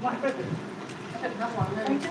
Not long, then.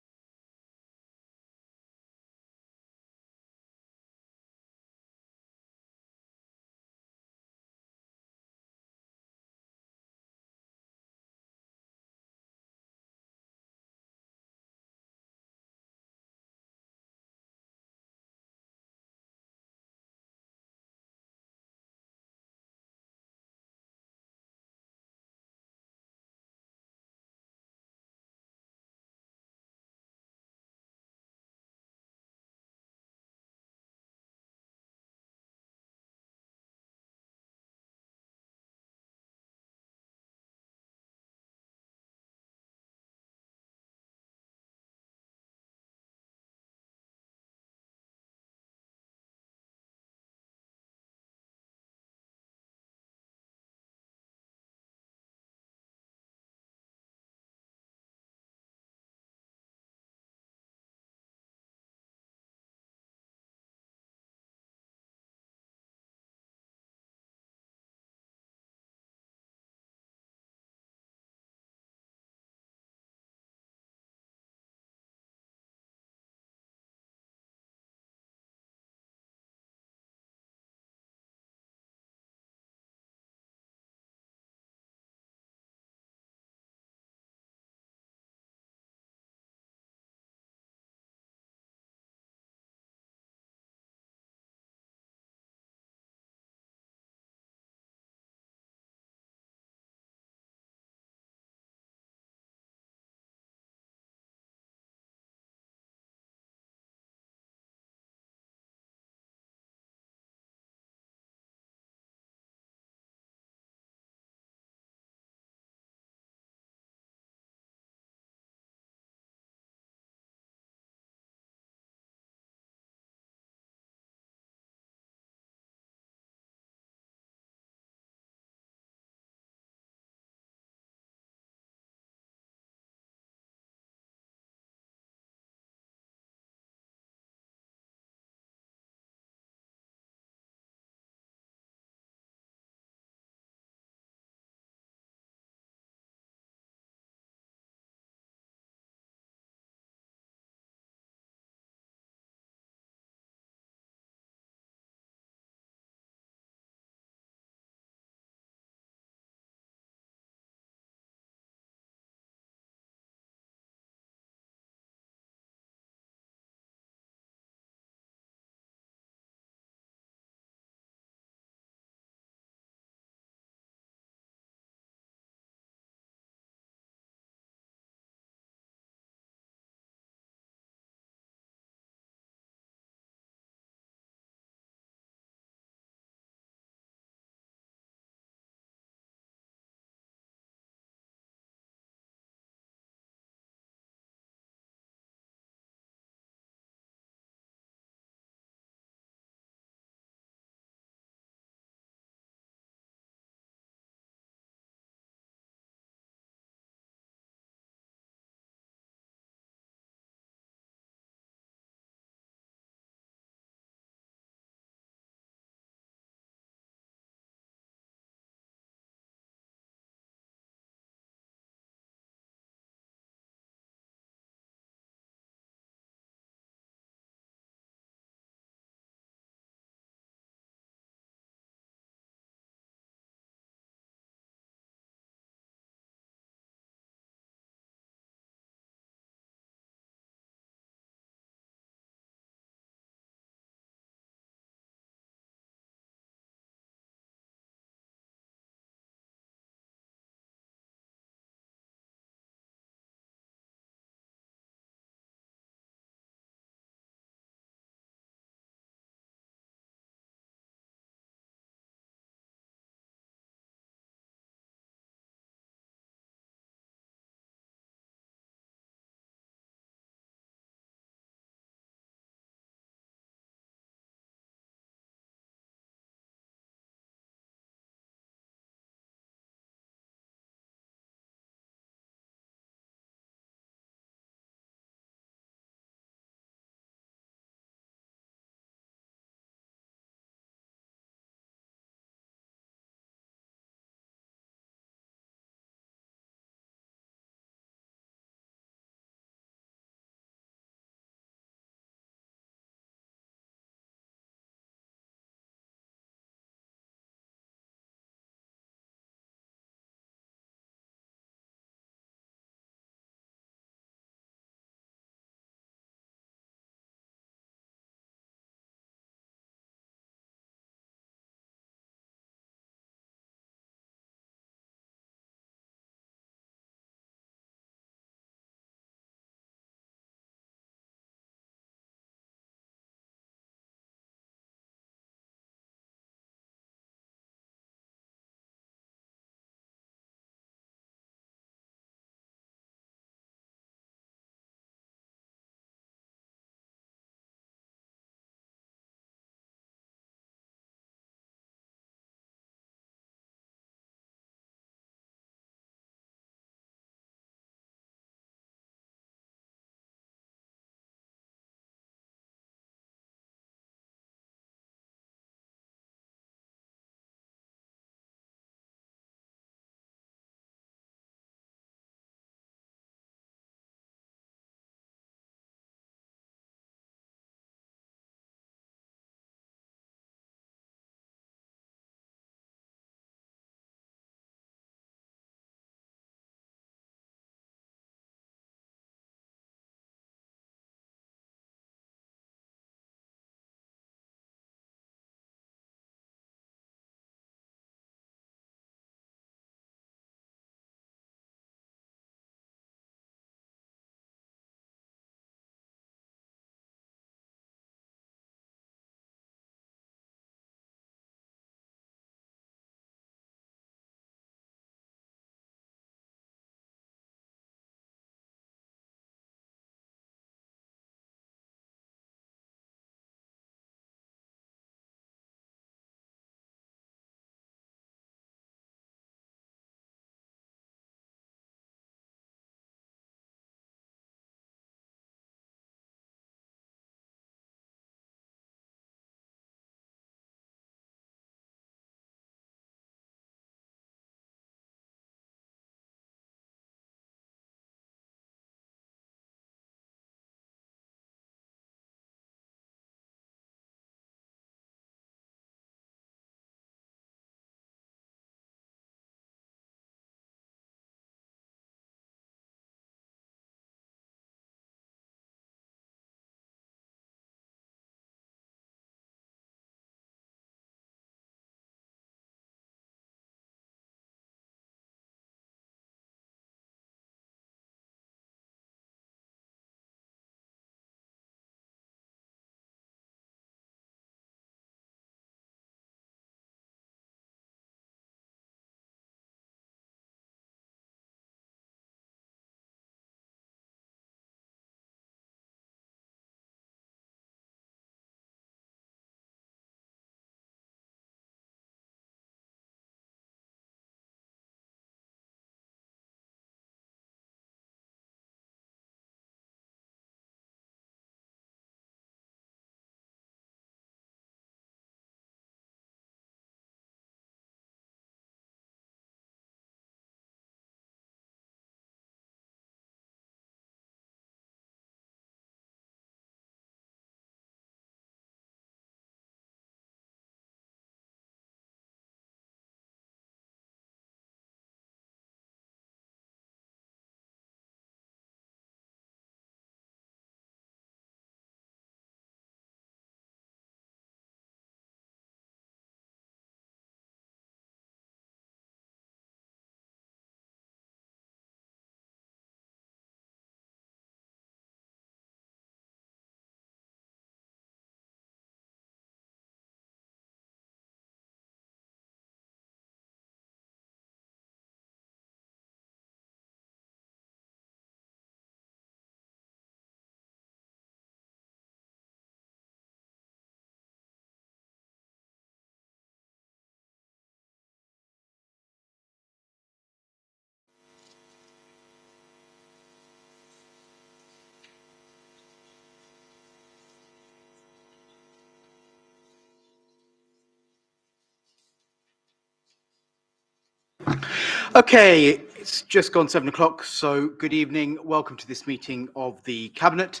Okay, it's just gone 7 o'clock, so good evening. Welcome to this meeting of the Cabinet.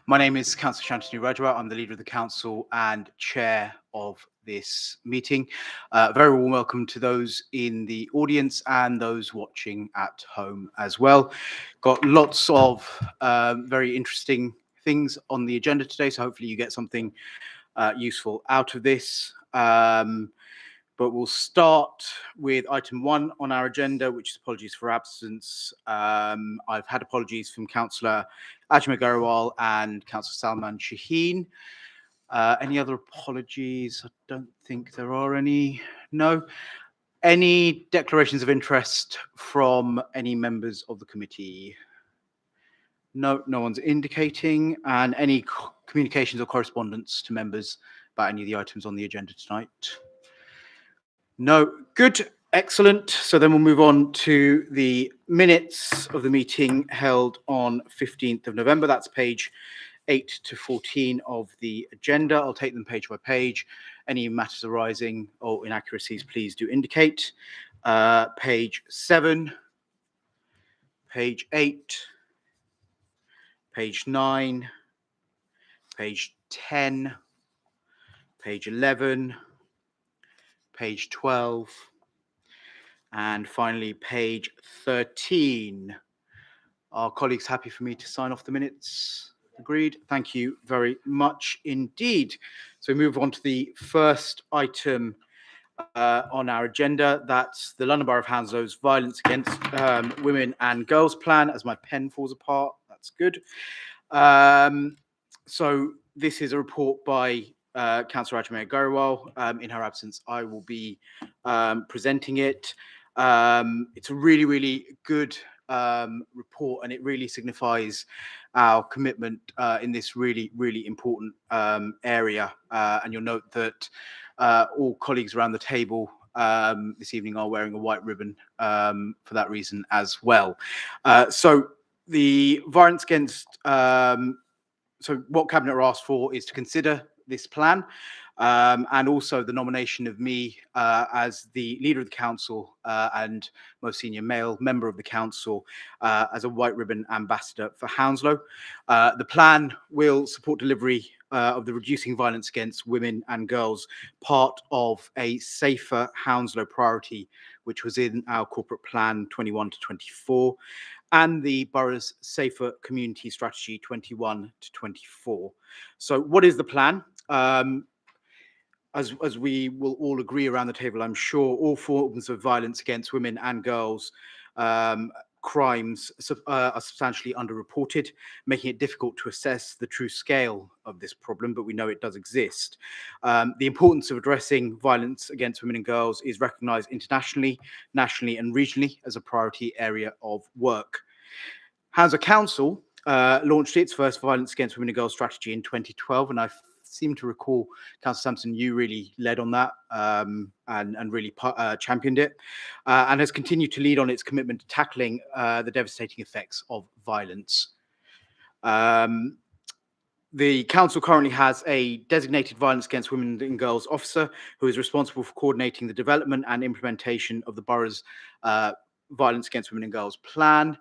My name is Councillor Shantanu Rajwa. I'm the leader of the Council and chair of this meeting. Very warm welcome to those in the audience and those watching at home as well. Got lots of very interesting things on the agenda today, so hopefully you get something useful out of this. But we'll start with item 1 on our agenda, which is apologies for absence. I've had apologies from Councillor Ajmer Garawal and Councillor Salman Shaheen. Any other apologies? I don't think there are any. No. Any declarations of interest from any members of the committee? No, no one's indicating. And any communications or correspondence to members about any of the items on the agenda tonight? No, good, excellent. So then we'll move on to the minutes of the meeting held on 15th of November. That's page 8 to 14 of the agenda. I'll take them page by page. Any matters arising or inaccuracies, please do indicate. Page 7, page 8, page 9, page 10, page 11, page 12, and finally, page 13. Are colleagues happy for me to sign off the minutes? Agreed. Thank you very much indeed. So we move on to the first item on our agenda. That's the London Borough of Hounslow's Violence Against Women and Girls Plan. As my pen falls apart, that's good. So this is a report by Councillor Ajmer Garawal. In her absence, I will be presenting it. It's a really, really good report, and it really signifies our commitment in this really, really important area. And you'll note that all colleagues around the table this evening are wearing a white ribbon for that reason as well. So the violence against, so what Cabinet are asked for is to consider this plan and also the nomination of me as the leader of the council and most senior male member of the council as a white ribbon ambassador for Hounslow. The plan will support delivery of the Reducing Violence Against Women and Girls, part of a Safer Hounslow priority, which was in our corporate plan 21 to 24, and the borough's Safer Community Strategy 21 to 24. So what is the plan? As we will all agree around the table, I'm sure all forms of violence against women and girls crimes are substantially underreported, making it difficult to assess the true scale of this problem, but we know it does exist. The importance of addressing violence against women and girls is recognised internationally, nationally and regionally as a priority area of work. Hounslow Council launched its first violence against women and girls strategy in 2012, and I seem to recall, Councillor Sampson, you really led on that and really championed it, and has continued to lead on its commitment to tackling the devastating effects of violence. The council currently has a designated violence against women and girls officer who is responsible for coordinating the development and implementation of the borough's violence against women and girls plan.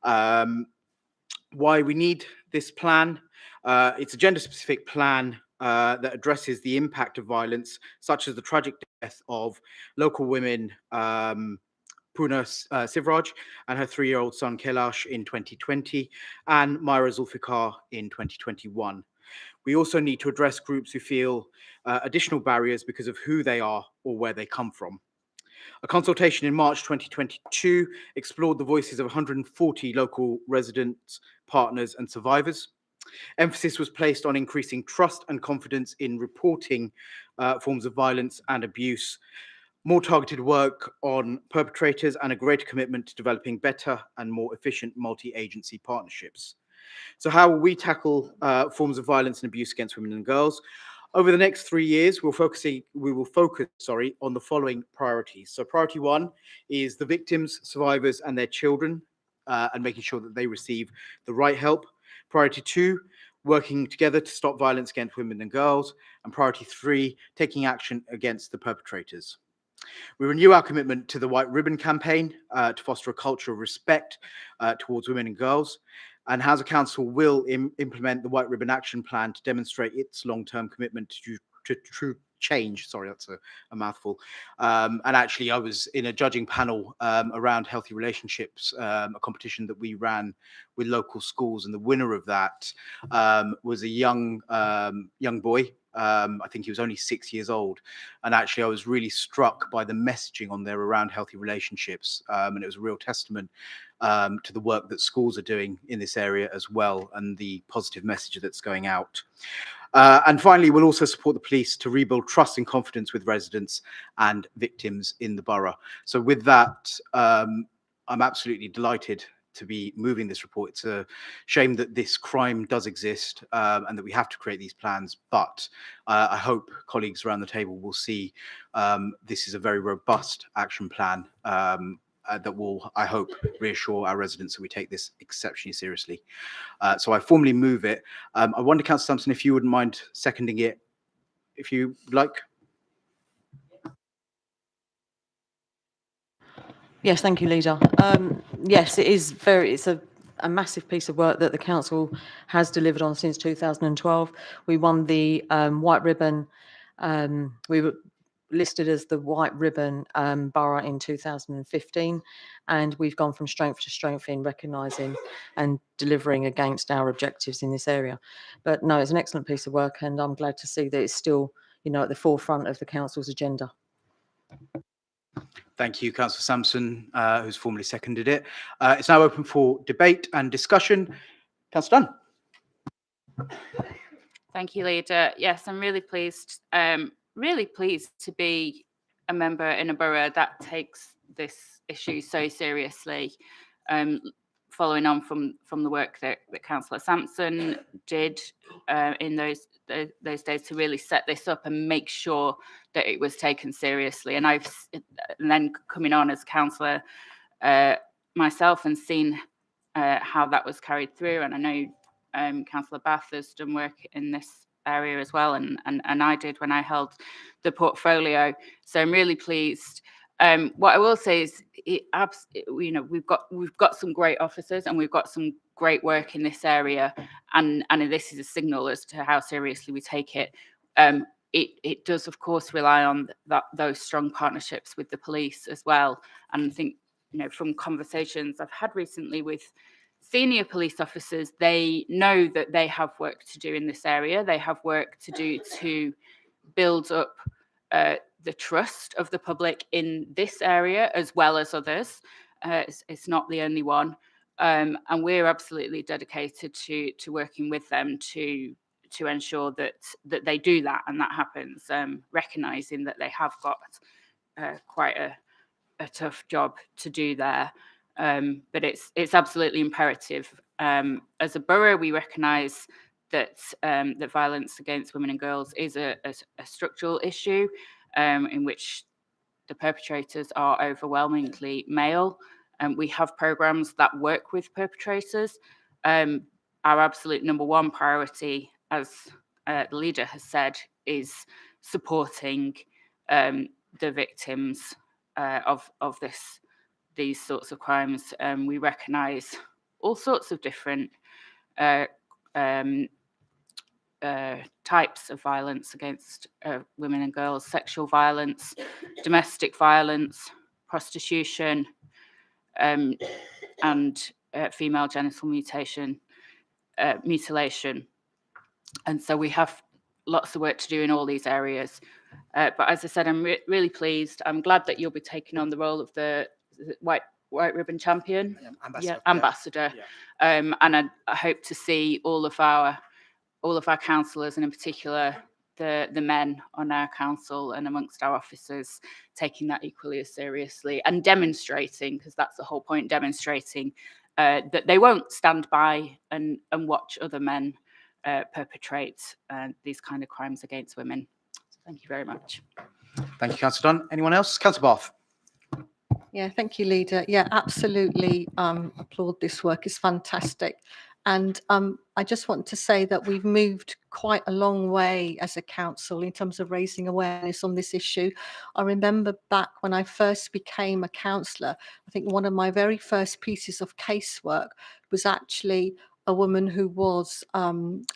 Why we need this plan? It's a gender-specific plan that addresses the impact of violence, such as the tragic death of local women Purna Sivraj and her 3-year-old son Kailash in 2020, and Myra Zulfikar in 2021. We also need to address groups who feel additional barriers because of who they are or where they come from. A consultation in March 2022 explored the voices of 140 local residents, partners, and survivors. Emphasis was placed on increasing trust and confidence in reporting forms of violence and abuse, more targeted work on perpetrators, and a greater commitment to developing better and more efficient multi-agency partnerships. So how will we tackle forms of violence and abuse against women and girls? Over the next 3 years, we will focus on the following priorities. So priority 1 is the victims, survivors, and their children, and making sure that they receive the right help. Priority 2, working together to stop violence against women and girls. And priority 3, taking action against the perpetrators. We renew our commitment to the White Ribbon campaign to foster a culture of respect towards women and girls. And Houser Council will implement the White Ribbon Action Plan to demonstrate its long-term commitment to true change. Sorry, that's a mouthful. And actually, I was in a judging panel around healthy relationships, a competition that we ran with local schools, and the winner of that was a young boy. I think he was only 6 years old. And actually, I was really struck by the messaging on there around healthy relationships. And it was a real testament to the work that schools are doing in this area as well, and the positive message that's going out. And finally, we'll also support the police to rebuild trust and confidence with residents and victims in the borough. So with that, I'm absolutely delighted to be moving this report. It's a shame that this crime does exist and that we have to create these plans, but I hope colleagues around the table will see this is a very robust action plan that will, I hope, reassure our residents that we take this exceptionally seriously. So I formally move it. I wonder, Councillor Sampson, if you wouldn't mind seconding it, if you like. Yes, thank you, Leader. Yes, it's a massive piece of work that the council has delivered on since 2012. We won the White Ribbon. We were listed as the White Ribbon borough in 2015, and we've gone from strength to strength in recognising and delivering against our objectives in this area. But no, it's an excellent piece of work, and I'm glad to see that it's still, at the forefront of the council's agenda. Thank you, Councillor Sampson, who's formally seconded it. It's now open for debate and discussion. Councillor Dunn. Thank you, Leader. Yes, I'm really pleased to be a member in a borough that takes this issue so seriously. Following on from the work that Councillor Sampson did in those days to really set this up and make sure that it was taken seriously. And then coming on as councillor myself and seen how that was carried through. And I know Councillor Bath has done work in this area as well, and I did when I held the portfolio. So I'm really pleased. What I will say is, we've got some great officers and we've got some great work in this area, and this is a signal as to how seriously we take it. It does, of course, rely on those strong partnerships with the police as well. And I think, from conversations I've had recently with senior police officers, they know that they have work to do in this area. They have work to do to build up the trust of the public in this area as well as others. It's not the only one. And we're absolutely dedicated to working with them to ensure that they do that and that happens, recognising that they have got quite a tough job to do there. But it's absolutely imperative. As a borough, we recognise that that violence against women and girls is a structural issue in which the perpetrators are overwhelmingly male. We have programmes that work with perpetrators. Our absolute number one priority, as the leader has said, is supporting the victims of these sorts of crimes. We recognise all sorts of different types of violence against women and girls: sexual violence, domestic violence, prostitution, and female genital mutilation. And so we have lots of work to do in all these areas. But as I said, I'm really pleased. I'm glad that you'll be taking on the role of the White Ribbon Champion, ambassador. Yeah. And I hope to see all of our councillors, and in particular the men on our council and amongst our officers, taking that equally as seriously and demonstrating, because that's the whole point, demonstrating that they won't stand by and watch other men perpetrate these kind of crimes against women. So thank you very much. Thank you, Councillor Dunn. Anyone else? Councillor Bath. Yeah, thank you, Leader. Yeah, absolutely applaud this work. It's fantastic. And I just want to say that we've moved quite a long way as a council in terms of raising awareness on this issue. I remember back when I first became a councillor, I think one of my very first pieces of casework was actually a woman who was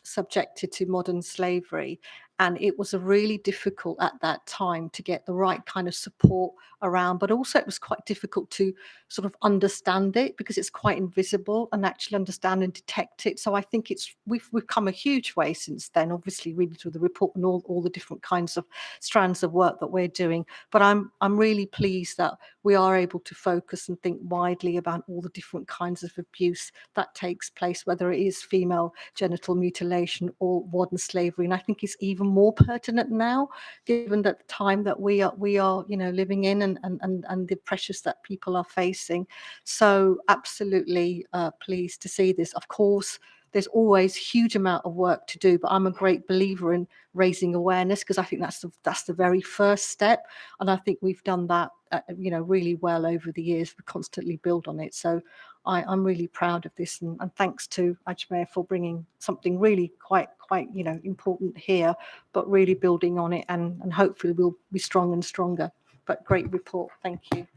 subjected to modern slavery. And it was a really difficult at that time to get the right kind of support around, but also it was quite difficult to sort of understand it because it's quite invisible and actually understand and detect it. So I think we've come a huge way since then, obviously reading through the report and all the different kinds of strands of work that we're doing. But I'm really pleased that we are able to focus and think widely about all the different kinds of abuse that takes place, whether it is female genital mutilation or modern slavery. And I think it's even more pertinent now, given that the time that we are living in and the pressures that people are facing. So absolutely pleased to see this. Of course, there's always huge amount of work to do, but I'm a great believer in raising awareness because I think that's the very first step, and I think we've done that really well over the years. We constantly build on it. So I'm really proud of this, and thanks to Ajmer for bringing something really quite important here, but really building on it, and hopefully we'll be strong and stronger. But great report, thank you.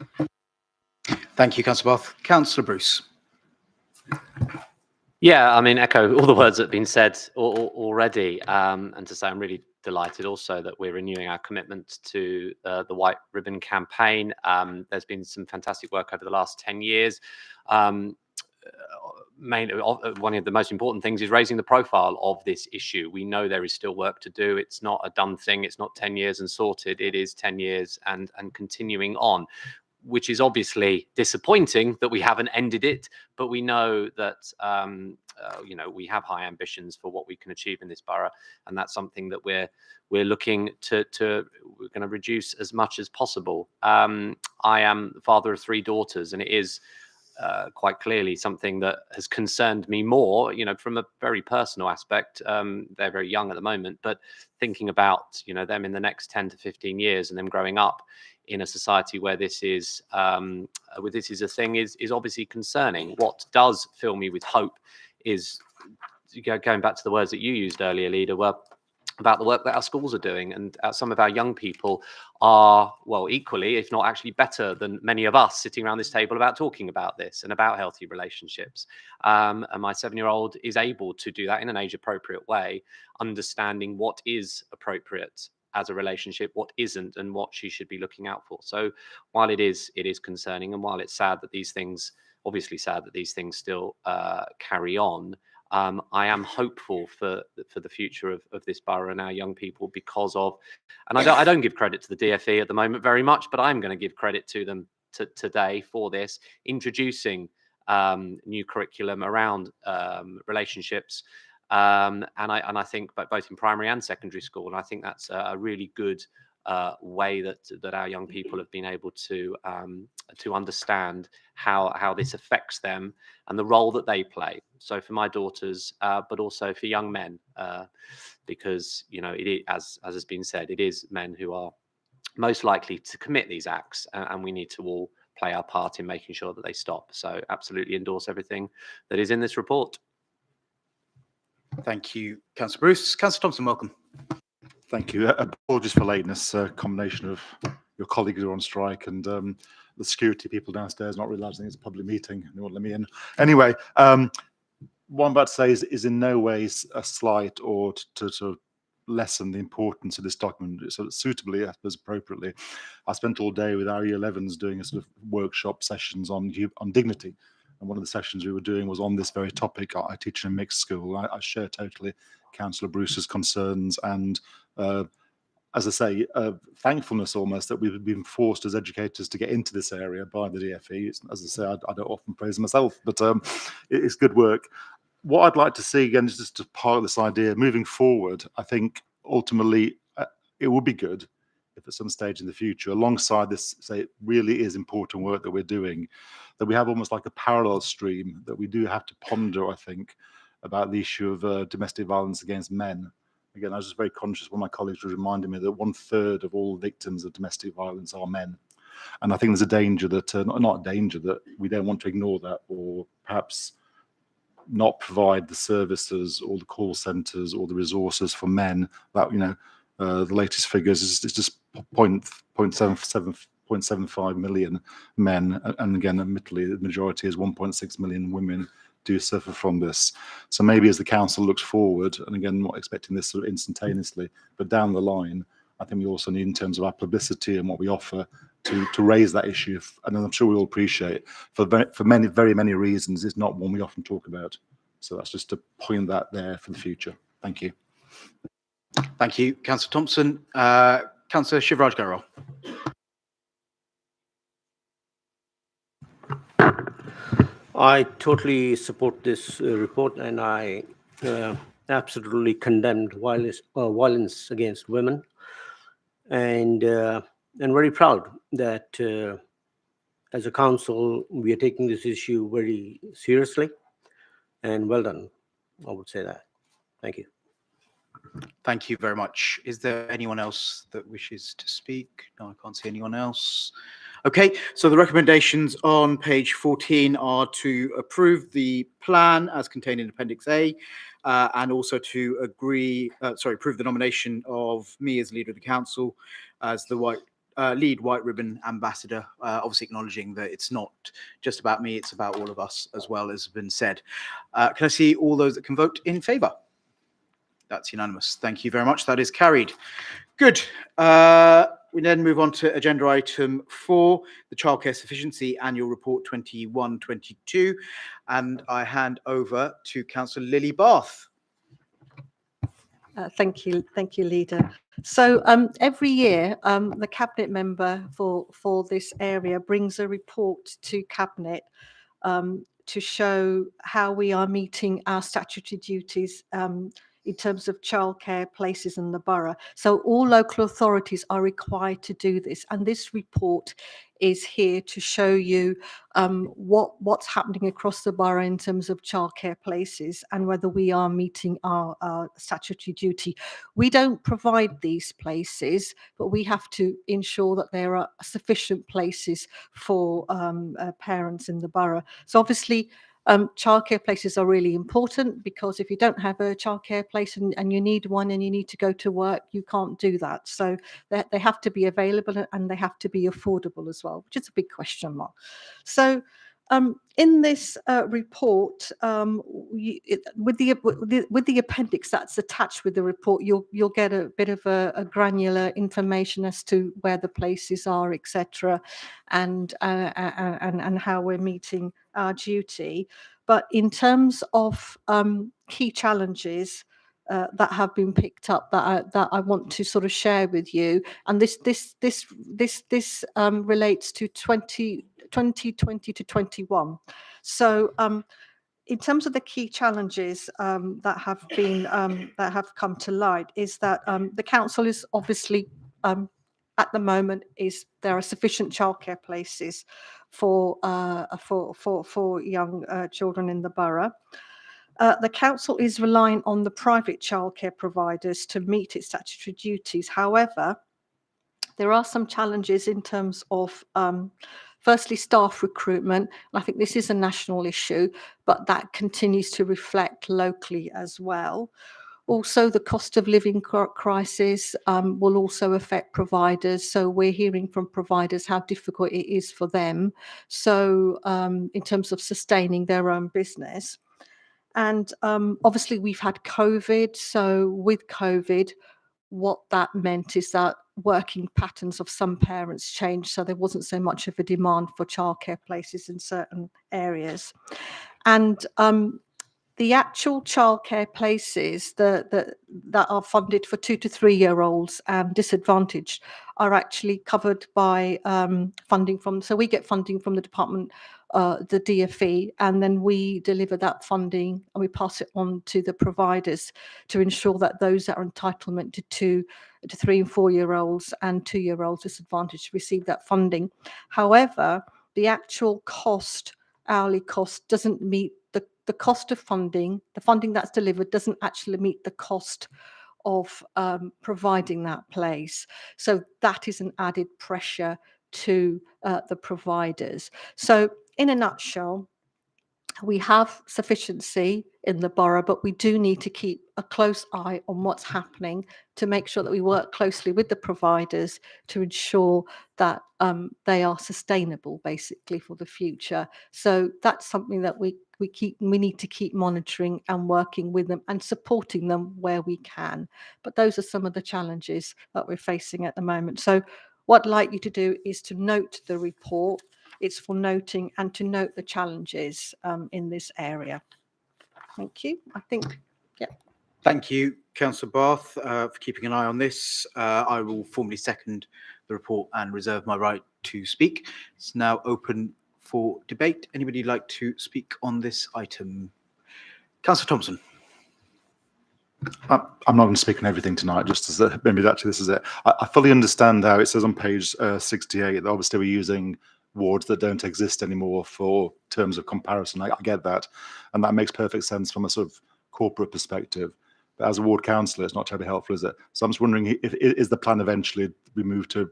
Thank you, Councillor Bath. Councillor Bruce. Yeah, I mean, echo all the words that have been said already, and to say I'm really delighted also that we're renewing our commitment to the White Ribbon campaign. There's been some fantastic work over the last 10 years. One of the most important things is raising the profile of this issue. We know there is still work to do. It's not a done thing. It's not 10 years and sorted. It is 10 years and continuing on, which is obviously disappointing that we haven't ended it, but we know that we have high ambitions for what we can achieve in this borough, and that's something that we're looking to we're going to reduce as much as possible. I am the father of 3 daughters, and it is quite clearly something that has concerned me more, from a very personal aspect. They're very young at the moment, but thinking about, them in the next 10 to 15 years and them growing up in a society where this is a thing is obviously concerning. What does fill me with hope is, going back to the words that you used earlier, Leader, were about the work that our schools are doing, and some of our young people are, well, equally, if not actually better than many of us sitting around this table about talking about this and about healthy relationships. And my 7-year-old is able to do that in an age-appropriate way, understanding what is appropriate as a relationship, what isn't, and what she should be looking out for. So while it is concerning, and while it's sad that these things, obviously sad that these things still carry on, I am hopeful for the future of this borough and our young people because of, and I don't give credit to the DFE at the moment very much, but I'm going to give credit to them today for this, introducing new curriculum around relationships. And I think both in primary and secondary school, and I think that's a really good way that our young people have been able to understand how this affects them and the role that they play. So for my daughters, but also for young men, because it is, as has been said, it is men who are most likely to commit these acts, and we need to all play our part in making sure that they stop. So absolutely endorse everything that is in this report. Thank you, Councillor Bruce. Councillor Thompson, welcome. Thank you. Apologies for lateness. Combination of your colleagues who are on strike and the security people downstairs not realising it's a public meeting and they won't let me in. Anyway, what I'm about to say is in no way a slight or to sort of lessen the importance of this document, so suitably as appropriately. I spent all day with our Year 11s doing a sort of workshop sessions on dignity. And one of the sessions we were doing was on this very topic. I teach in a mixed school. I share totally Councillor Bruce's concerns and, as I say, thankfulness almost that we've been forced as educators to get into this area by the DFE. As I say, I don't often praise myself, but it's good work. What I'd like to see, again, is just to part of this idea moving forward. I think ultimately it would be good if at some stage in the future, alongside this, say, it really is important work that we're doing, that we have almost like a parallel stream that we do have to ponder, I think, about the issue of domestic violence against men. Again, I was just very conscious, one of my colleagues was reminding me that 1/3 of all victims of domestic violence are men. And I think there's a danger that, not a danger, that we don't want to ignore that, or perhaps not provide the services or the call centres or the resources for men. That the latest figures is just 0.75 million men, and again, admittedly, the majority is 1.6 million women do suffer from this. So maybe as the council looks forward, and again, not expecting this sort of instantaneously, but down the line, I think we also need, in terms of our publicity and what we offer, to raise that issue. And I'm sure we all appreciate, for many, very many reasons, it's not one we often talk about. So that's just to point that there for the future. Thank you. Thank you, Councillor Thompson. Councillor Shivraj Garal. I totally support this report, and I absolutely condemned violence against women, and very proud that as a council we are taking this issue very seriously, and well done. I would say that. Thank you. Thank you very much. Is there anyone else that wishes to speak? No, I can't see anyone else. Okay, so the recommendations on page 14 are to approve the plan as contained in Appendix A, and also to approve the nomination of me as leader of the council as the lead White Ribbon ambassador, obviously acknowledging that it's not just about me, it's about all of us, as well as has been said. Can I see all those that can vote in favour? That's unanimous. Thank you very much. That is carried. Good. We then move on to agenda item 4, the Childcare Sufficiency Annual Report 21-22. And I hand over to Councillor Lily Bath. Thank you, Leader. So every year, the Cabinet member for this area brings a report to Cabinet to show how we are meeting our statutory duties in terms of childcare places in the borough. So all local authorities are required to do this, and this report is here to show you what's happening across the borough in terms of childcare places and whether we are meeting our statutory duty. We don't provide these places, but we have to ensure that there are sufficient places for parents in the borough. So obviously, childcare places are really important, because if you don't have a childcare place and you need one and you need to go to work, you can't do that. So they have to be available, and they have to be affordable as well, which is a big question mark. So in this report, with the appendix that's attached with the report, you'll get a bit of a granular information as to where the places are, etc., and how we're meeting our duty. But in terms of key challenges that have been picked up that I want to sort of share with you, and this relates to 2020 to 21. So in terms of the key challenges that have come to light, is that the council is obviously at the moment there are sufficient childcare places for young children in the borough. The council is relying on the private childcare providers to meet its statutory duties. However, there are some challenges in terms of firstly, staff recruitment. I think this is a national issue, but that continues to reflect locally as well. Also, the cost of living crisis will also affect providers. So we're hearing from providers how difficult it is for them. So in terms of sustaining their own business. And obviously we've had COVID. So with COVID, what that meant is that working patterns of some parents changed. So there wasn't so much of a demand for childcare places in certain areas. And the actual childcare places that are funded for 2 to 3 year olds disadvantaged are actually covered by funding from, so we get funding from the department, the DFE, and then we deliver that funding and we pass it on to the providers to ensure that those that are entitled to 2 to 3 and 4 year olds and 2 year olds disadvantaged receive that funding. However, the actual cost, hourly cost, doesn't meet the cost of funding. The funding that's delivered doesn't actually meet the cost of providing that place. So that is an added pressure to the providers. So in a nutshell, we have sufficiency in the borough, but we do need to keep a close eye on what's happening to make sure that we work closely with the providers to ensure that they are sustainable, basically, for the future. So that's something that we need to keep monitoring and working with them and supporting them where we can. But those are some of the challenges that we're facing at the moment. So what I'd like you to do is to note the report. It's for noting and to note the challenges in this area. Thank you. I think, yeah. Thank you, Councillor Bath, for keeping an eye on this. I will formally second the report and reserve my right to speak. It's now open for debate. Anybody like to speak on this item? Councillor Thompson. I'm not going to speak on everything tonight, just as maybe actually this is it. I fully understand how it says on page 68 that obviously we're using wards that don't exist anymore for terms of comparison. I get that, and that makes perfect sense from a sort of corporate perspective. But as a ward councillor, it's not terribly helpful, is it? So I'm just wondering, if is the plan eventually we move to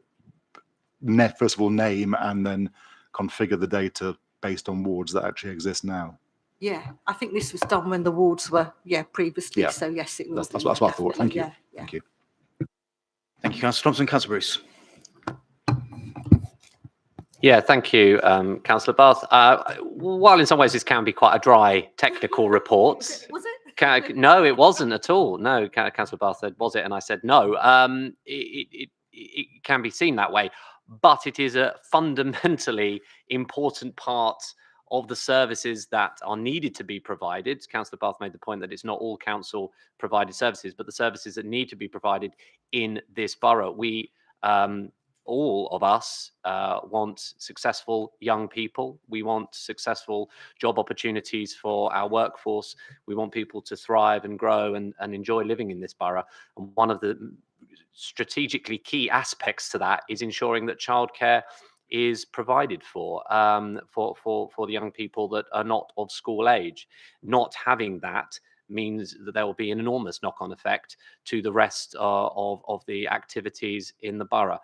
first of all name and then configure the data based on wards that actually exist now? Yeah, I think this was done when the wards were, previously. Yeah. So yes, it will. That's what I thought. Thank you. Yeah, yeah. Thank you. Thank you, Councillor Thompson. Councillor Bruce. Yeah, thank you, Councillor Bath. While in some ways this can be quite a dry technical report. Was it? No, it wasn't at all. No, Councillor Bath said, was it? And I said, no. It can be seen that way, but it is a fundamentally important part of the services that are needed to be provided. Councillor Bath made the point that it's not all council provided services, but the services that need to be provided in this borough. We, all of us, want successful young people. We want successful job opportunities for our workforce. We want people to thrive and grow and enjoy living in this borough. And one of the strategically key aspects to that is ensuring that childcare is provided for the young people that are not of school age. Not having that means that there will be an enormous knock-on effect to the rest of the activities in the borough.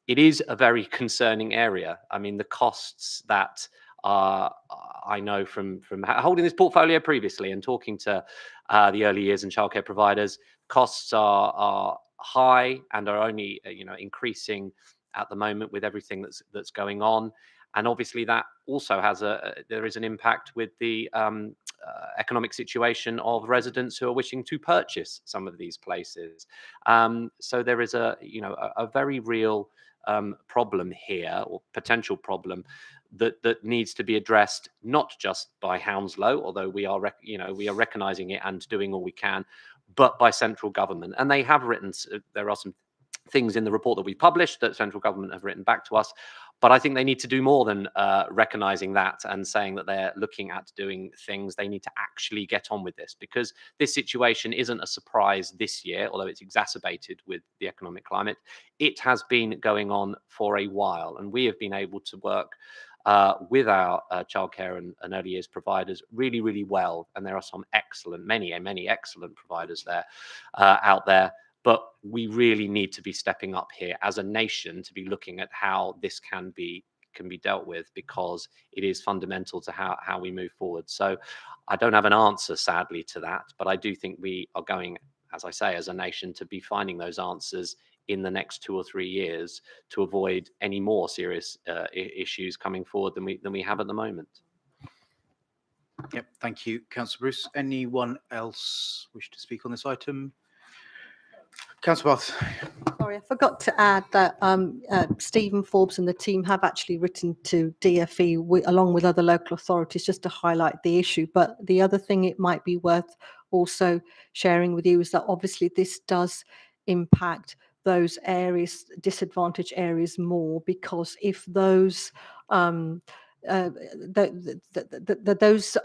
It is a very concerning area. I mean, the costs that I know from holding this portfolio previously and talking to the early years and childcare providers, costs are high and are only increasing at the moment with everything that's going on. And obviously that also has there is an impact with the economic situation of residents who are wishing to purchase some of these places. So there is a very real problem here, or potential problem, that needs to be addressed, not just by Hounslow, although we are recognizing it and doing all we can, but by central government. And they have written, there are some things in the report that we published that central government have written back to us, but I think they need to do more than recognizing that and saying that they're looking at doing things. They need to actually get on with this, because this situation isn't a surprise this year, although it's exacerbated with the economic climate. It has been going on for a while, and we have been able to work with our childcare and early years providers really, really well. And there are some excellent, many excellent providers there out there. But we really need to be stepping up here as a nation to be looking at how this can be dealt with, because it is fundamental to how we move forward. So I don't have an answer, sadly, to that, but I do think we are going, as I say, as a nation, to be finding those answers in the next 2 or 3 years to avoid any more serious issues coming forward than we have at the moment. Yep. Thank you, Councillor Bruce. Anyone else wish to speak on this item? Councillor Bath. Sorry, I forgot to add that Stephen Forbes and the team have actually written to DFE along with other local authorities just to highlight the issue. But the other thing it might be worth also sharing with you is that obviously this does impact those areas, disadvantaged areas, more, because if those those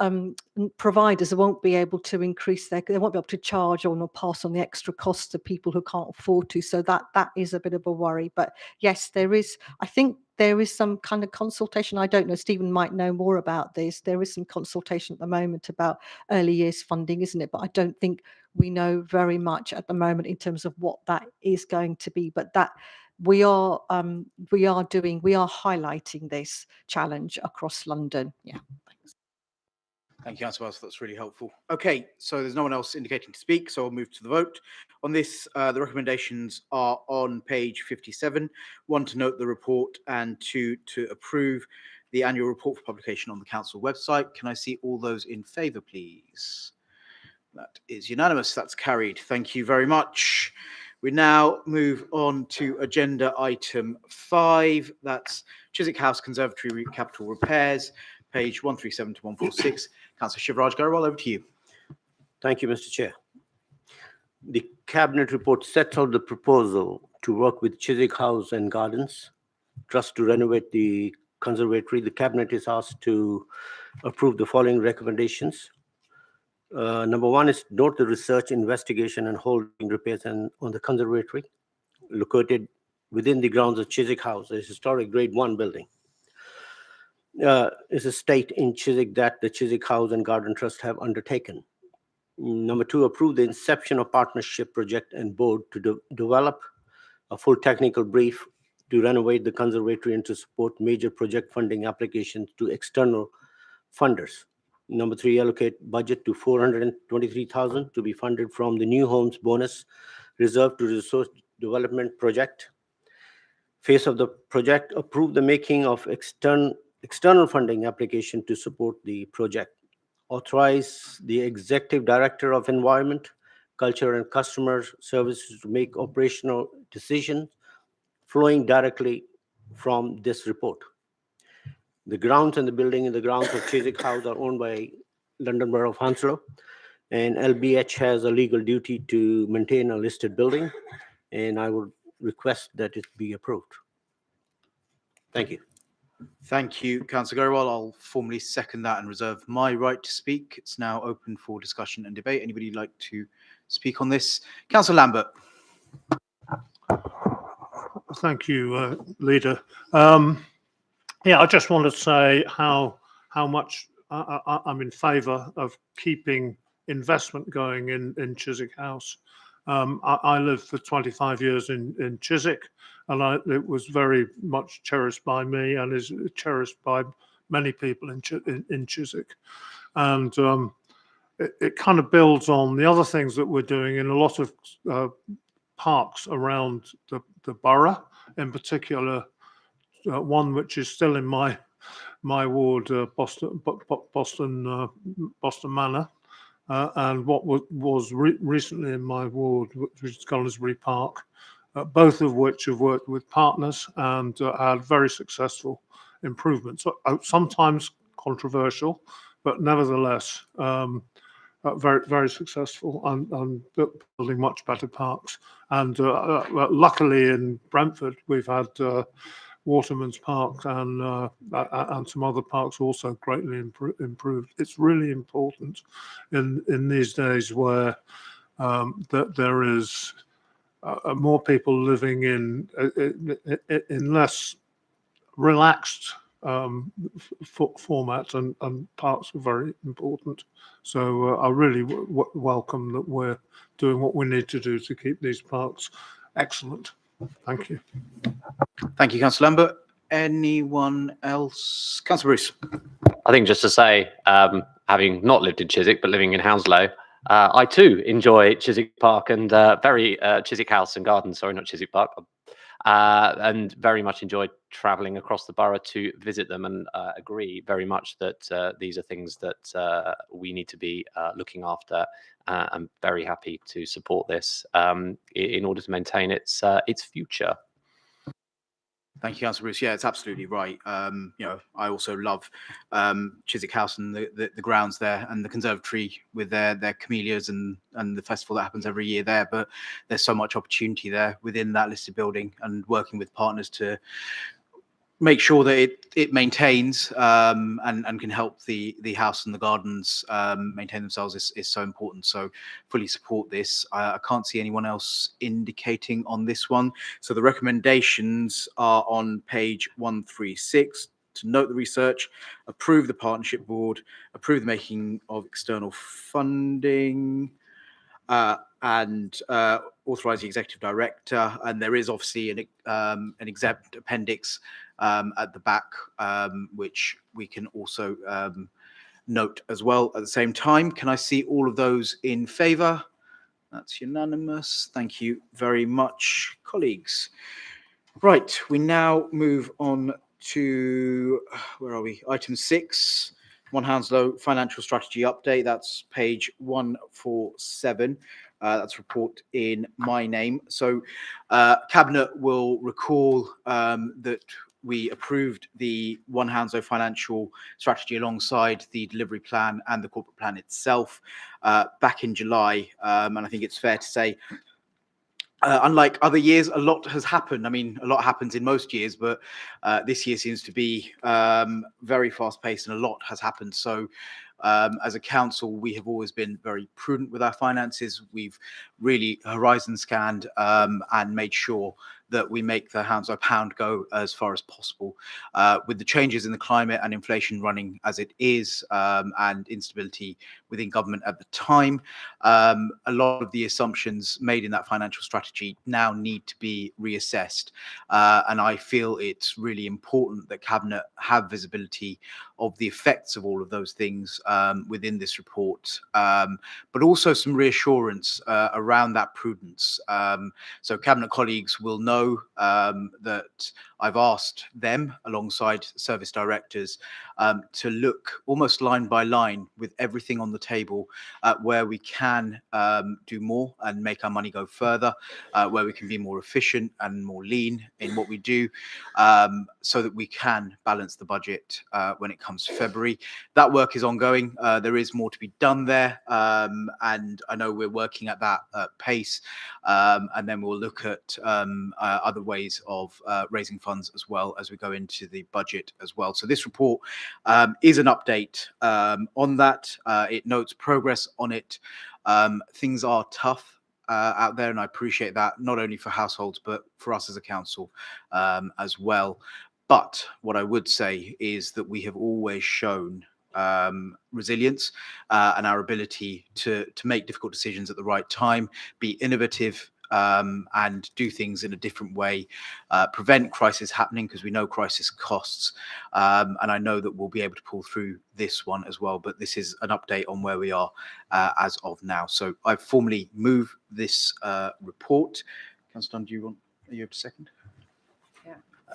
providers won't be able to increase they won't be able to charge or pass on the extra costs to people who can't afford to. So that is a bit of a worry. But yes, I think there is some kind of consultation. I don't know, Stephen might know more about this. There is some consultation at the moment about early years funding, isn't it? But I don't think we know very much at the moment in terms of what that is going to be. But that we are highlighting this challenge across London. Yeah. Thanks. Thank you, Councillor Wells. That's really helpful. Okay, so there's no one else indicating to speak, so I'll move to the vote. On this, the recommendations are on page 57. 1, to note the report, and 2, to approve the annual report for publication on the council website. Can I see all those in favour, please? That is unanimous. That's carried. Thank you very much. We now move on to agenda item 5. That's Chiswick House Conservatory Capital Repairs, page 137 to 146. Councillor Shivraj Garwal, over to you. Thank you, Mr. Chair. The Cabinet report sets out the proposal to work with Chiswick House and Gardens Trust to renovate the conservatory. The Cabinet is asked to approve the following recommendations. Number 1 is note the research, investigation, and holding repairs on the conservatory located within the grounds of Chiswick House, a historic Grade 1 building. Is a state in Chiswick that the Chiswick House and Garden Trust have undertaken. Number 2, approve the inception of partnership project and board to develop a full technical brief to renovate the conservatory and to support major project funding applications to external funders. Number 3, allocate budget to 423,000 to be funded from the new homes bonus reserved to resource development project. Phase of the project, approve the making of external funding application to support the project. Authorize the Executive Director of Environment, Culture and Customer Services to make operational decisions flowing directly from this report. The grounds and the building in the grounds of Chiswick House are owned by London Borough of Hounslow, and LBH has a legal duty to maintain a listed building, and I would request that it be approved. Thank you. Thank you, Councillor Garwal. I'll formally second that and reserve my right to speak. It's now open for discussion and debate. Anybody like to speak on this? Councillor Lambert. Thank you, Leader. Yeah, I just want to say how much I'm in favour of keeping investment going in Chiswick House. I lived for 25 years in Chiswick, and it was very much cherished by me and is cherished by many people in Chiswick. And it kind of builds on the other things that we're doing in a lot of parks around the borough, in particular one which is still in my ward, Boston Manor, and what was recently in my ward, which is Gunnersbury Park, both of which have worked with partners and had very successful improvements. Sometimes controversial, but nevertheless very, very successful and building much better parks. And luckily in Brentford, we've had Waterman's Park and some other parks also greatly improved. It's really important in these days where that there is more people living in less relaxed format, and parks are very important. So I really welcome that we're doing what we need to do to keep these parks excellent. Thank you. Thank you, Councillor Lambert. Anyone else? Councillor Bruce. I think just to say, having not lived in Chiswick but living in Hounslow, I too enjoy Chiswick Park and Chiswick House and Gardens. Sorry, not Chiswick Park. And very much enjoyed travelling across the borough to visit them, and agree very much that these are things that we need to be looking after. I'm very happy to support this in order to maintain its future. Thank you, Councillor Bruce. Yeah, it's absolutely right. I also love Chiswick House and the grounds there, and the conservatory with their camellias and the festival that happens every year there. But there's so much opportunity there within that listed building, and working with partners to make sure that it maintains and can help the house and the gardens maintain themselves is so important. So fully support this. I can't see anyone else indicating on this one. So the recommendations are on page 136. To note the research, approve the partnership board, approve the making of external funding, and authorize the executive director. And there is obviously an exempt appendix at the back, which we can also note as well at the same time. Can I see all of those in favour? That's unanimous. Thank you very much, colleagues. Right, we now move on to, where are we? Item 6, One Hounslow Financial Strategy Update. That's page 147. That's report in my name. So Cabinet will recall that we approved the One Hounslow Financial Strategy alongside the delivery plan and the corporate plan itself back in July. And I think it's fair to say, unlike other years, a lot has happened. I mean, a lot happens in most years, but this year seems to be very fast paced and a lot has happened. So as a council, we have always been very prudent with our finances. We've really horizon scanned and made sure that we make the Hounslow pound go as far as possible. With the changes in the climate and inflation running as it is, and instability within government at the time, a lot of the assumptions made in that financial strategy now need to be reassessed. And I feel it's really important that Cabinet have visibility of the effects of all of those things within this report, but also some reassurance around that prudence. So Cabinet colleagues will know that I've asked them, alongside service directors, to look almost line by line with everything on the table at where we can do more and make our money go further, where we can be more efficient and more lean in what we do, so that we can balance the budget when it comes to February. That work is ongoing. There is more to be done there, and I know we're working at that pace, and then we'll look at other ways of raising funds as well as we go into the budget as well. So this report is an update on that. It notes progress on it. Things are tough out there, and I appreciate that, not only for households, but for us as a council as well. But what I would say is that we have always shown resilience and our ability to make difficult decisions at the right time, be innovative, and do things in a different way, prevent crisis happening, because we know crisis costs, and I know that we'll be able to pull through this one as well. But this is an update on where we are as of now. So I formally move this report. Councillor Dunn, are you a second? Yeah.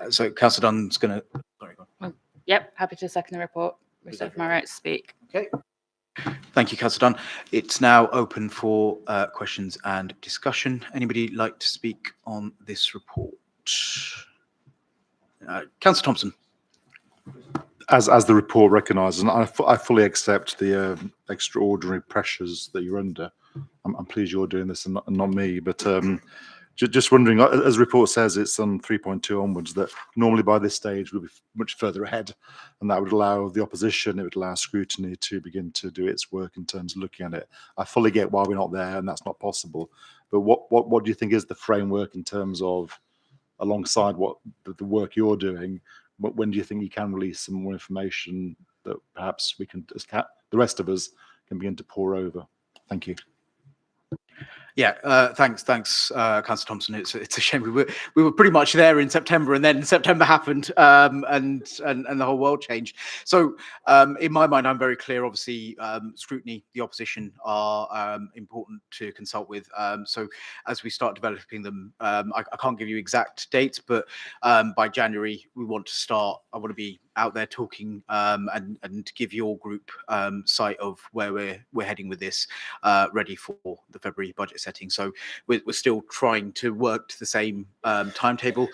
So Councillor Dunn's going to. Sorry, go on. Yep, happy to second the report. Reserve my right to speak. Okay. Thank you, Councillor Dunn. It's now open for questions and discussion. Anybody like to speak on this report? Councillor Thompson. As the report recognises, and I fully accept the extraordinary pressures that you're under. I'm pleased you're doing this and not me, but just wondering, as the report says, it's on 3.2 onwards, that normally by this stage we'll be much further ahead, and that would allow the opposition, it would allow scrutiny to begin to do its work in terms of looking at it. I fully get why we're not there, and that's not possible. But what do you think is the framework in terms of, alongside what the work you're doing, when do you think you can release some more information that perhaps we can, the rest of us, can begin to pour over? Thank you. Yeah, thanks, Councillor Thompson. It's a shame we were pretty much there in September, and then September happened, and the whole world changed. So in my mind, I'm very clear. Obviously, scrutiny, the opposition are important to consult with. So as we start developing them, I can't give you exact dates, but by January we want to start. I want to be out there talking and give your group sight of where we're heading with this, ready for the February budget setting. So we're still trying to work to the same timetable.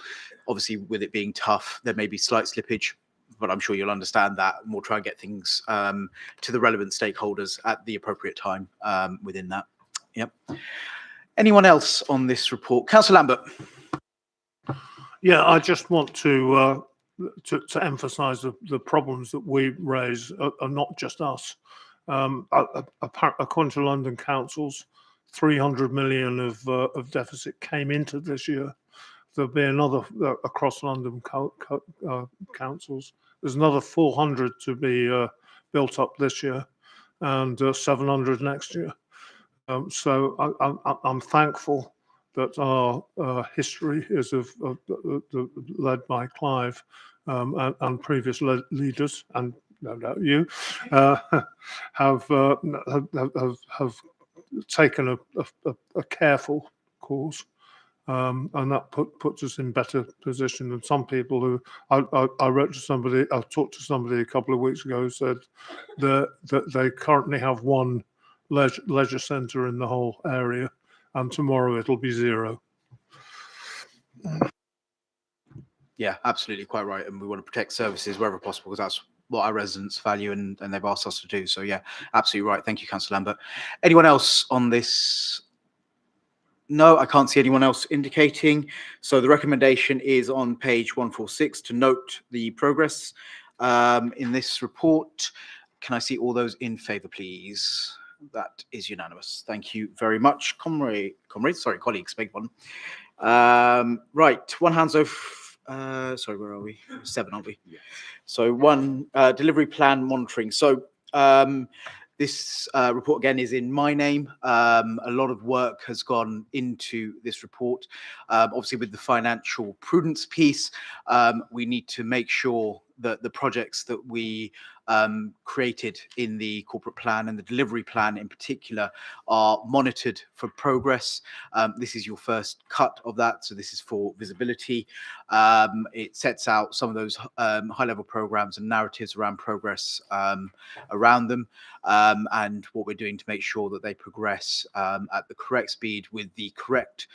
Obviously, with it being tough, there may be slight slippage, but I'm sure you'll understand that, and we'll try and get things to the relevant stakeholders at the appropriate time within that. Yep. Anyone else on this report? Councillor Lambert. Yeah, I just want to emphasise the problems that we raise are not just us. According to London councils, 300 million of deficit came into this year. There'll be another across London councils. There's another 400 to be built up this year, and 700 next year. So I'm thankful that our history is led by Clive and previous leaders, and no doubt you, have taken a careful course. And that puts us in better position than some people who I wrote to somebody, I talked to somebody a couple of weeks ago who said that they currently have one leisure centre in the whole area, and tomorrow it'll be 0. Yeah, absolutely, quite right. And we want to protect services wherever possible because that's what our residents value and they've asked us to do. So yeah, absolutely right. Thank you, Councillor Lambert. Anyone else on this? No, I can't see anyone else indicating. So the recommendation is on page 146 to note the progress in this report. Can I see all those in favour, please? That is unanimous. Thank you very much, colleagues, beg one. Right, one hands over. Sorry, where are we? 7, aren't we? Yeah. So one, delivery plan monitoring. So this report again is in my name. A lot of work has gone into this report. Obviously with the financial prudence piece, we need to make sure that the projects that we created in the corporate plan and the delivery plan in particular are monitored for progress. This is your first cut of that, so this is for visibility. It sets out some of those high-level programs and narratives around progress around them, and what we're doing to make sure that they progress at the correct speed with the correct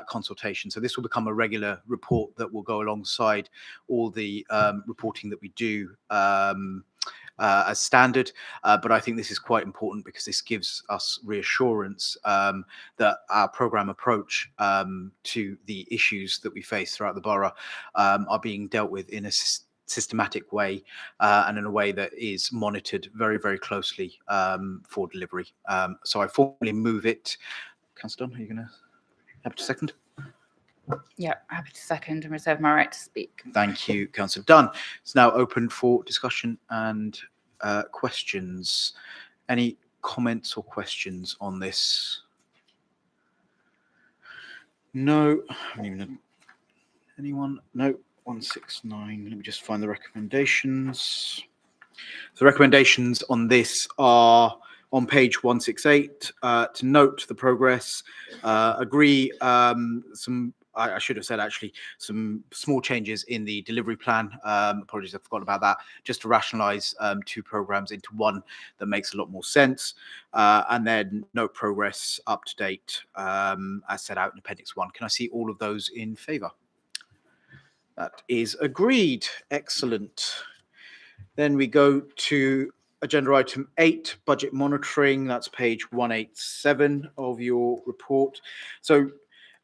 consultation. So this will become a regular report that will go alongside all the reporting that we do as standard, but I think this is quite important because this gives us reassurance that our programme approach to the issues that we face throughout the borough are being dealt with in a systematic way and in a way that is monitored very, very closely for delivery. So I formally move it. Councillor Dunn, are you going to have to second? Yeah, happy to second and reserve my right to speak. Thank you, Councillor Dunn. It's now open for discussion and questions. Any comments or questions on this? No. Anyone? No. 169. Let me just find the recommendations. The recommendations on this are on page 168 to note the progress, agree I should have said actually some small changes in the delivery plan. Apologies, I forgot about that. Just to rationalise 2 programs into one that makes a lot more sense. And then note progress up to date as set out in Appendix 1. Can I see all of those in favour? That is agreed. Excellent. Then we go to agenda item 8, budget monitoring. That's page 187 of your report. So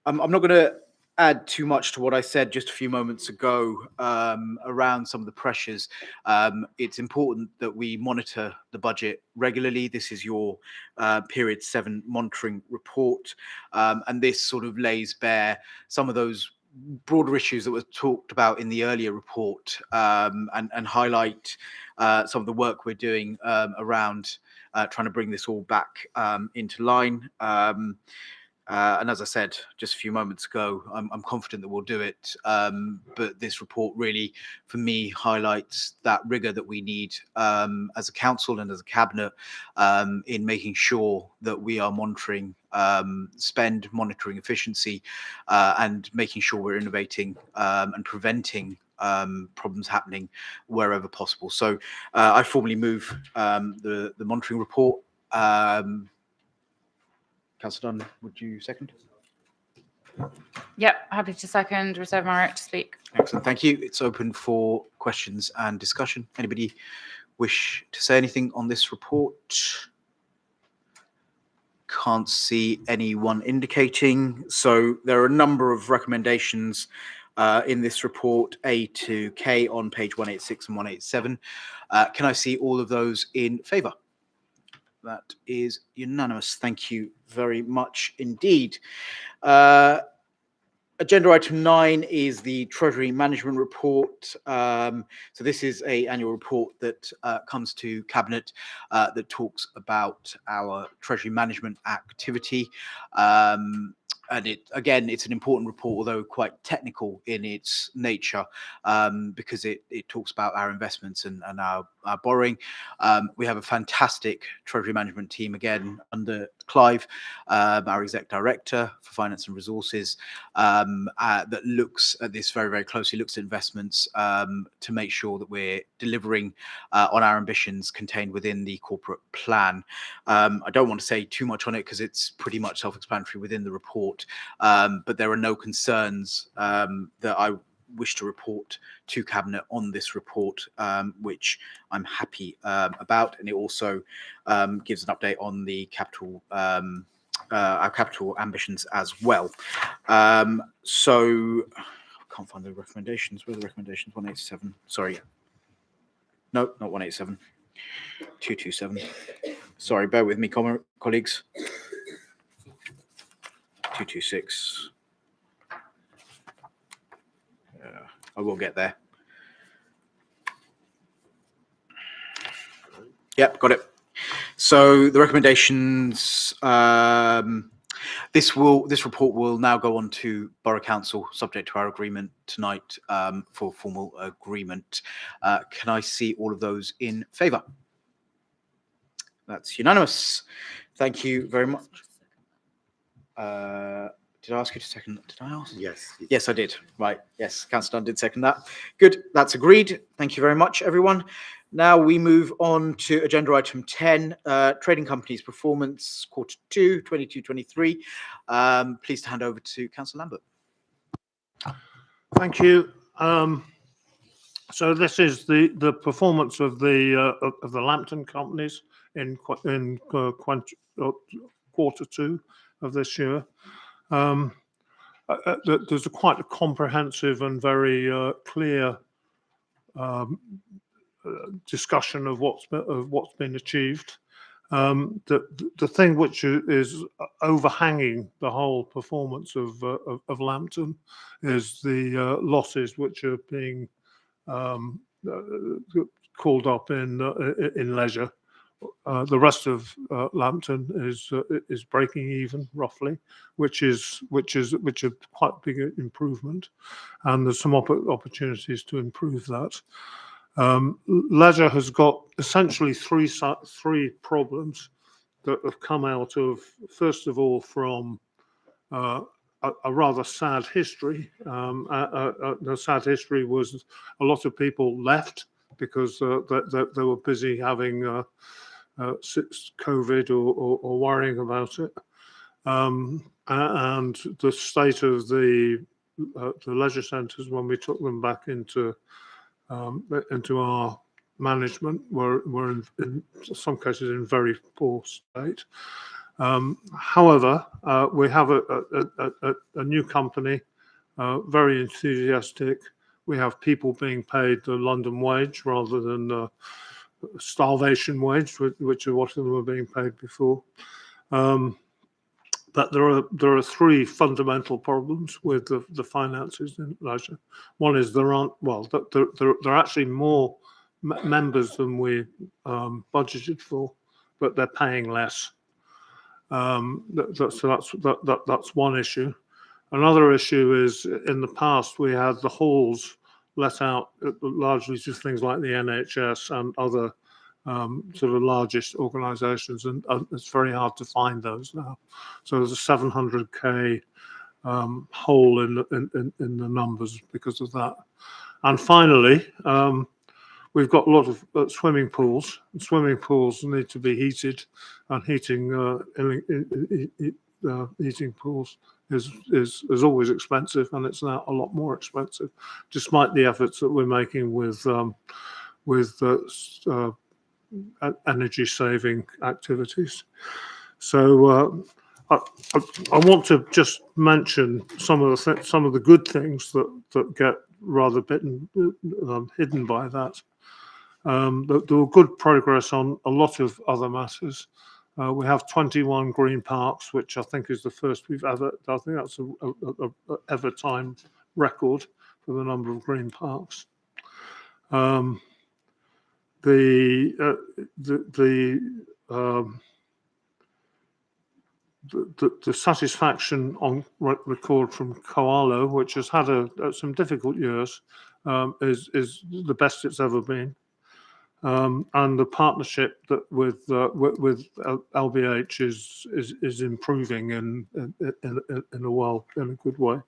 I'm not going to add too much to what I said just a few moments ago around some of the pressures. It's important that we monitor the budget regularly. This is your period 7 monitoring report, and this sort of lays bare some of those broader issues that were talked about in the earlier report, and highlight some of the work we're doing around trying to bring this all back into line. And as I said just a few moments ago, I'm confident that we'll do it. But this report really, for me, highlights that rigour that we need as a council and as a cabinet in making sure that we are monitoring spend, monitoring efficiency, and making sure we're innovating and preventing problems happening wherever possible. So I formally move the monitoring report. Councillor Dunn, would you second? Yep, happy to second, reserve my right to speak. Excellent, thank you. It's open for questions and discussion. Anybody wish to say anything on this report? Can't see anyone indicating. So there are a number of recommendations in this report, A to K on page 186 and 187. Can I see all of those in favour? That is unanimous. Thank you very much indeed. Agenda item 9 is the Treasury Management Report. So this is an annual report that comes to Cabinet that talks about our Treasury Management activity. and it's an important report, although quite technical in its nature, because it talks about our investments and our borrowing. We have a fantastic treasury management team, again, under Clive, our exec director for finance and resources, that looks at this very, very closely, looks at investments to make sure that we're delivering on our ambitions contained within the corporate plan. I don't want to say too much on it because it's pretty much self-explanatory within the report, but there are no concerns that I wish to report to Cabinet on this report, which I'm happy about. And it also gives an update on the capital, our capital ambitions as well. So I can't find the recommendations. Where are the recommendations? 187. Sorry. No, not 187. 227. Sorry, bear with me, colleagues. 226. I will get there. Yep, got it. So the recommendations, this report will now go on to Borough Council, subject to our agreement tonight, for formal agreement. Can I see all of those in favour? That's unanimous. Thank you very much. Did I ask you to second that? Did I ask? Yes. Yes, I did. Right. Yes, Councillor Dunn did second that. Good. That's agreed. Thank you very much, everyone. Now we move on to agenda item 10, trading companies performance, quarter 2, 22-23. Pleased to hand over to Councillor Lambert. Thank you. So this is the performance of the Lambton companies in quarter 2 of this year. There's quite a comprehensive and very clear discussion of what's been achieved. The thing which is overhanging the whole performance of Lambton is the losses which are being called up in leisure. The rest of Lambton is breaking even roughly, which is quite a big improvement, and there's some opportunities to improve that. Leisure has got essentially three problems that have come out of, first of all, from a rather sad history. The sad history was a lot of people left because they were busy having COVID or worrying about it, and the state of the leisure centres when we took them back into our management were in some cases in very poor state. However, we have a new company, very enthusiastic. We have people being paid the London wage rather than starvation wage, which are what them were being paid before. But there are three fundamental problems with the finances in leisure. One is there are actually more members than we budgeted for, but they're paying less. So that's one issue. Another issue is in the past we had the halls let out largely to things like the NHS and other sort of largest organisations, and it's very hard to find those now. So there's a 700k hole in the numbers because of that. And finally, we've got a lot of swimming pools. Swimming pools need to be heated, and heating pools is always expensive, and it's now a lot more expensive, despite the efforts that we're making with energy saving activities. So I want to just mention some of the good things that get rather hidden by that. There were good progress on a lot of other matters. We have 21 green parks, which I think is the first we've ever. I think that's a ever time record for the number of green parks. The the satisfaction on record from Koalo, which has had some difficult years, is the best it's ever been. And the partnership that with LBH is improving in a good way.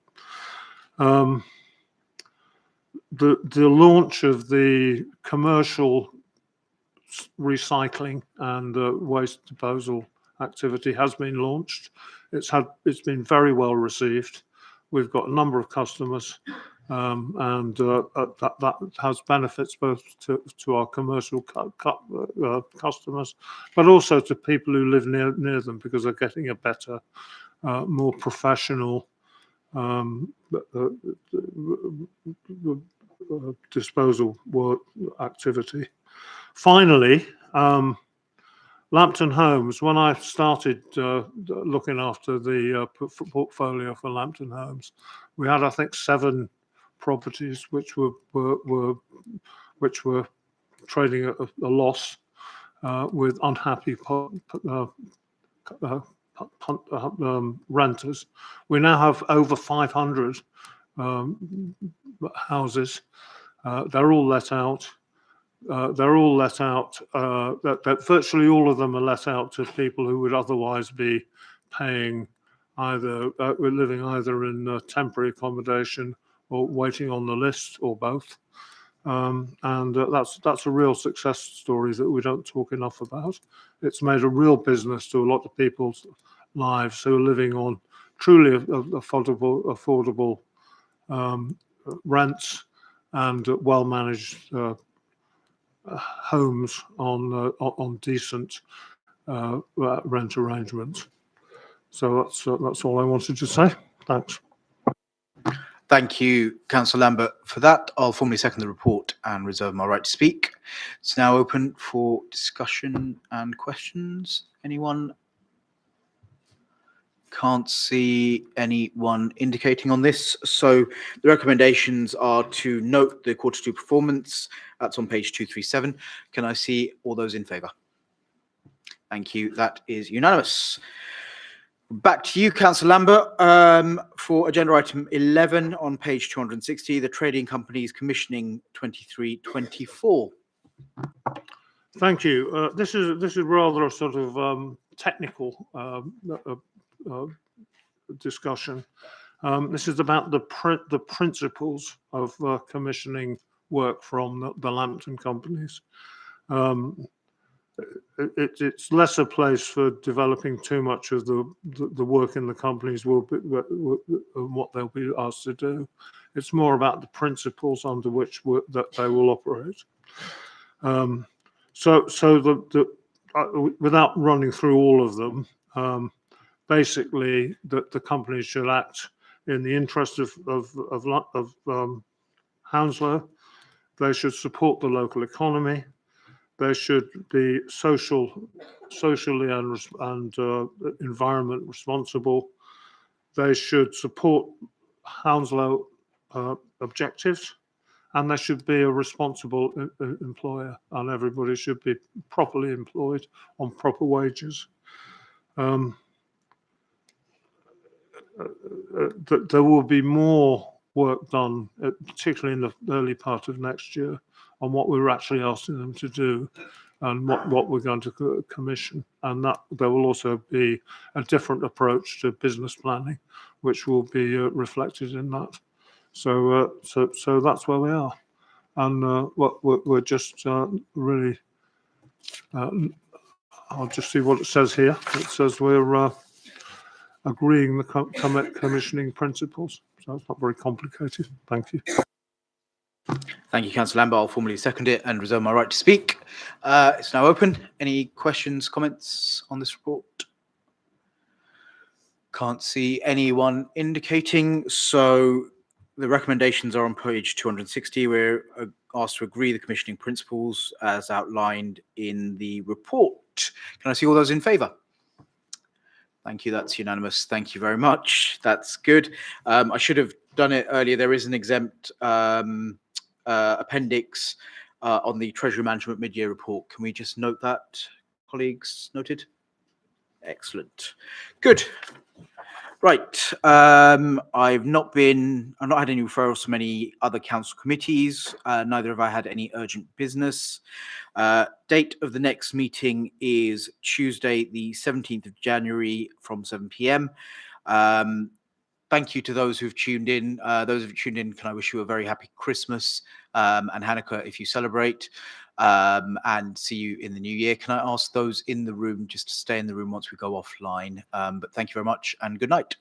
The launch of the commercial recycling and waste disposal activity has been launched. It's been very well received. We've got a number of customers, and that has benefits both to our commercial customers, but also to people who live near them, because they're getting a better, more professional disposal work activity. Finally, Lambton Homes. When I started looking after the portfolio for Lambton Homes, we had, I think, 7 properties which were trading at a loss, with unhappy renters. We now have over 500 houses. They're all let out. That virtually all of them are let out to people who would otherwise be paying living either in temporary accommodation or waiting on the list, or both. That's a real success story that we don't talk enough about. It's made a real business to a lot of people's lives who are living on truly affordable rents and well-managed homes on decent rent arrangements. So that's all I wanted to say. Thanks. Thank you, Councillor Lambert, for that. I'll formally second the report and reserve my right to speak. It's now open for discussion and questions. Anyone? Can't see anyone indicating on this. So the recommendations are to note the Q2 performance. That's on page 237. Can I see all those in favour? Thank you. That is unanimous. Back to you, Councillor Lambert, for agenda item 11 on page 260, the Trading Companies Commissioning 23-24. Thank you. This is rather a sort of technical discussion. This is about the principles of commissioning work from the Lambton companies. It's less a place for developing too much of the work in the companies will be, what they'll be asked to do. It's more about the principles under which that they will operate. Without running through all of them, basically the companies should act in the interest of Hounslow. They should support the local economy. They should be socially and environment responsible. They should support Hounslow objectives, and they should be a responsible employer, and everybody should be properly employed on proper wages. There will be more work done, particularly in the early part of next year, on what we're actually asking them to do and what we're going to commission. And that there will also be a different approach to business planning, which will be reflected in that. So that's where we are. And we're just really, I'll just see what it says here. It says we're agreeing the commissioning principles. So it's not very complicated. Thank you. Thank you, Councillor Lambert. I'll formally second it and reserve my right to speak. It's now open. Any questions, comments on this report? Can't see anyone indicating. So the recommendations are on page 260. We're asked to agree the commissioning principles as outlined in the report. Can I see all those in favour? Thank you. That's unanimous. Thank you very much. That's good. I should have done it earlier. There is an exempt appendix on the Treasury Management Mid-Year Report. Can we just note that, colleagues? Noted. Excellent. Good. Right. I've not had any referrals from any other council committees. Neither have I had any urgent business. Date of the next meeting is Tuesday, the 17th of January from 7 p.m. Thank you to those who've tuned in. Those who've tuned in, can I wish you a very happy Christmas and Hanukkah if you celebrate, and see you in the new year. Can I ask those in the room just to stay in the room once we go offline? But thank you very much and good night.